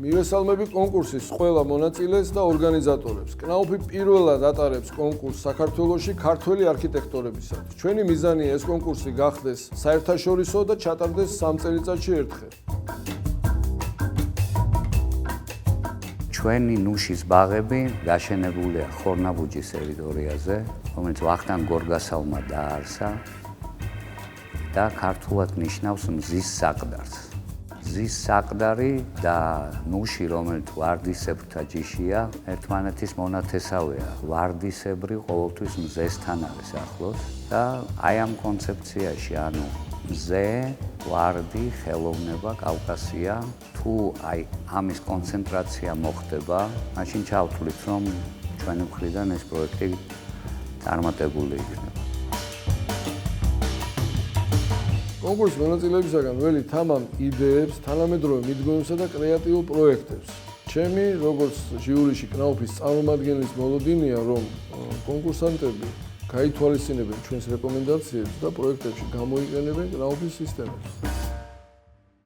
მივესალმები კონკურსის ყველა მონაწილეს და ორგანიზატორებს. კნაუფი პირველად ატარებს კონკურსს საქართველოში ქართველი არქიტექტორებისათვის. ჩვენი მიზანია ეს კონკურსი გახდეს საერთაშორისო და ჩატარდეს 3 წელიწადში ერთხელ. ჩვენი ნუშის ბაღები გაშენებულია ხორნაბუჯის ტერიტორიაზე, რომელიც ვახტანგ გორგასალმა დააარსა და ქართულად ნიშნავს მზის საყდარს. მზის საყდარი და ნუში, რომელიც ვარდისებრთა ჯიშია, ერთმანეთის მონათესავეა. ვარდისებრი ყოველთვის მზესთან არის ახლოს და აი ამ კონცეფციაში, ანუ მზე, ვარდი, ხელოვნება, კავკასია, თუ აი ამის კონცენტრაცია მოხდება, მაშინ ჩავთვლით, რომ ჩვენი მხრიდან ეს პროექტი წარმატებული იქნება. კონკურსის მონაწილეებისაგან ველი თამამ იდეებს, თანამედროვე მიდგომებსა და კრეატიულ პროექტებს. ჩემი, როგორც ჟიურიში კნაუფის წარმომადგენლის მოლოდინია, რომ კონკურსანტები გაითვალისწინებენ ჩვენს რეკომენდაციებს და პროექტებში გამოიყენებენ კნაუფის სისტემას.